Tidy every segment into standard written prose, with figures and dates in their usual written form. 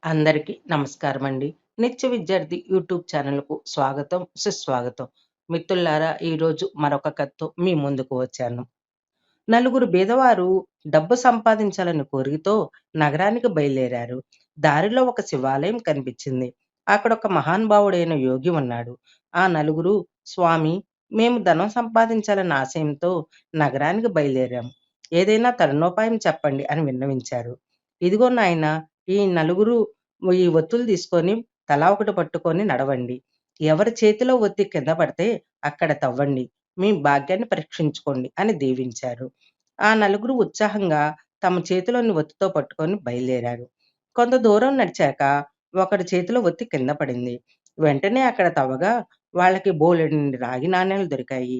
అందరికీ నమస్కారమండి. నిత్య విద్యార్థి యూట్యూబ్ ఛానల్‌కు స్వాగతం, సుస్వాగతం. మిత్రులారా, ఈరోజు మరొక కథతో మీ ముందుకు వచ్చాను. నలుగురు బీదవారు డబ్బు సంపాదించాలని కోరికతో నగరానికి బయలుదేరారు. దారిలో ఒక శివాలయం కనిపించింది. అక్కడొక మహానుభావుడైన యోగి ఉన్నాడు. ఆ నలుగురు, "స్వామి, మేము ధనం సంపాదించాలన్న ఆశయంతో నగరానికి బయలుదేరాం. ఏదైనా తరుణోపాయం చెప్పండి" అని విన్నవించారు. "ఇదిగో నాయనా, ఈ నలుగురు ఈ ఒత్తులు తీసుకొని తలా ఒకటి పట్టుకొని నడవండి. ఎవరి చేతిలో ఒత్తి కింద పడితే అక్కడ తవ్వండి. మీ భాగ్యాన్ని పరీక్షించుకోండి" అని దీవించారు. ఆ నలుగురు ఉత్సాహంగా తమ చేతిలోని ఒత్తితో పట్టుకొని బయలుదేరారు. కొంత దూరం నడిచాక ఒకడి చేతిలో ఒత్తి కింద పడింది. వెంటనే అక్కడ తవ్వగా వాళ్ళకి బోలెడన్ని రాగి నాణేలు దొరికాయి.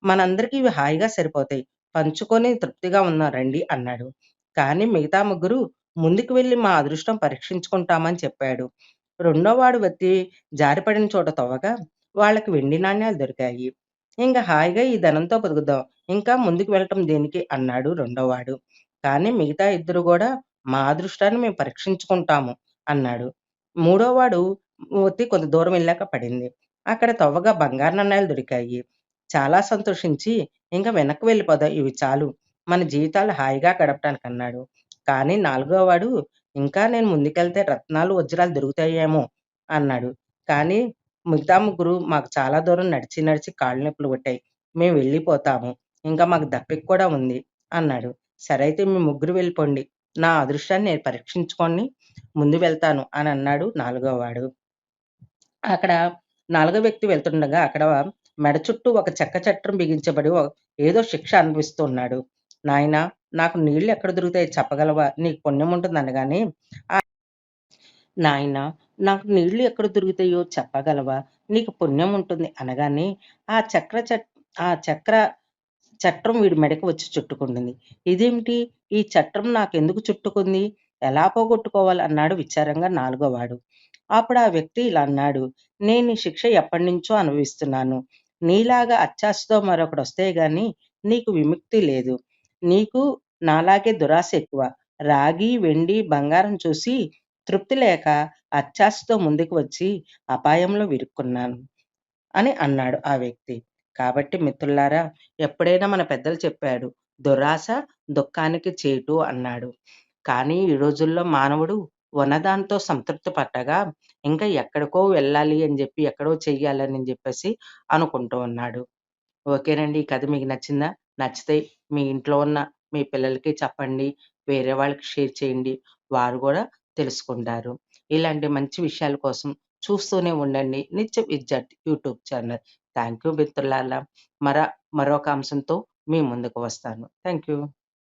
"మనందరికీ ఇవి హాయిగా సరిపోతాయి. పంచుకొని తృప్తిగా ఉందాం రండి" అన్నాడు. కానీ మిగతా ముగ్గురు, "ముందుకు వెళ్లి మా అదృష్టం పరీక్షించుకుంటామని" చెప్పాడు. రెండోవాడు ఒత్తి జారిపడిన చోట తవ్వగా వాళ్ళకి వెండి నాణేలు దొరికాయి. "ఇంక హాయిగా ఈ ధనంతో బతుకుదాం. ఇంకా ముందుకు వెళ్ళటం దేనికి" అన్నాడు రెండోవాడు. కానీ మిగతా ఇద్దరు గూడా, "మా అదృష్టాన్ని మేము పరీక్షించుకుంటాము" అన్నాడు. మూడోవాడు ఒత్తి కొంత దూరం వెళ్ళాక పడింది. అక్కడ తవ్వగా బంగారు నాణేలు దొరికాయి. చాలా సంతోషించి, "ఇంక వెనక్కి వెళ్ళిపోదాం. ఇవి చాలు. మన జీవితాలు హాయిగా గడపటానికన్నాడు." కానీ నాలుగోవాడు, "ఇంకా నేను ముందుకెళ్తే రత్నాలు, వజ్రాలు దొరుకుతాయేమో" అన్నాడు. కానీ మిగతా ముగ్గురు, "మాకు చాలా దూరం నడిచి నడిచి కాళ్ళు నొప్పులు పుట్టాయి. మేము వెళ్ళిపోతాము. ఇంకా మాకు దప్పిక కూడా ఉంది" అన్నాడు. "సరే అయితే మీ ముగ్గురు వెళ్ళిపోండి. నా అదృష్టాన్ని నేను పరీక్షించుకొని ముందు వెళ్తాను" అని అన్నాడు నాలుగోవాడు. అక్కడ నాలుగో వ్యక్తి వెళ్తుండగా అక్కడ మెడ చుట్టూ ఒక చెక్క చట్రం బిగించబడి ఏదో శిక్ష అనుభవిస్తూ ఉన్నాడు. "నాయనా, నాకు నీళ్లు ఎక్కడ దొరుకుతాయో చెప్పగలవా? నీకు పుణ్యం ఉంటుంది" అనగానే, "నాయనా, నాకు నీళ్లు ఎక్కడ దొరుకుతాయో చెప్పగలవా? నీకు పుణ్యం ఉంటుంది" అనగానే ఆ చక్ర చట్ ఆ చక్ర చట్రం వీడి మెడకి వచ్చి చుట్టుకుంటుంది. "ఇదేమిటి? ఈ చట్రం నాకెందుకు చుట్టుకుంది? ఎలా పోగొట్టుకోవాలి?" అన్నాడు విచారంగా నాలుగోవాడు. అప్పుడు ఆ వ్యక్తి ఇలా అన్నాడు, "నేను ఈ శిక్ష ఎప్పటినుంచో అనుభవిస్తున్నాను. నీలాగా అత్యాశతో మరొకడొస్తే గాని నీకు విముక్తి లేదు. నీకు నాలాగే దురాశ ఎక్కువ. రాగి, వెండి, బంగారం చూసి తృప్తి లేక అత్యాశతో ముందుకు వచ్చి అపాయంలో ఇరుక్కున్నాను" అని అన్నాడు ఆ వ్యక్తి. కాబట్టి మిత్రులారా, ఎప్పుడైనా మన పెద్దలు చెప్పాడు, "దురాశ దుఃఖానికి చేటు" అన్నాడు. కానీ ఈ రోజుల్లో మానవుడు ఉన్నదాంతో సంతృప్తి పట్టగా, ఇంకా ఎక్కడికో వెళ్ళాలి అని జెప్పి, ఎక్కడో చెయ్యాలని జెప్పేసి అనుకుంటూ ఉన్నాడు. ఓకేనండి. ఈ కథ మీకు నచ్చిందా? నచ్చితే మీ ఇంట్లో ఉన్న మీ పిల్లలకి చెప్పండి. వేరే వాళ్ళకి షేర్ చేయండి. వారు గూడా తెలుసుకుంటారు. ఇలాంటి మంచి విషయాల కోసం చూస్తూనే ఉండండి నిత్య విద్యార్థి యూట్యూబ్ ఛానల్. థాంక్ యూ మిత్రులారా. మరొక అంశంతో మీ ముందుకు వస్తాను. Thank you.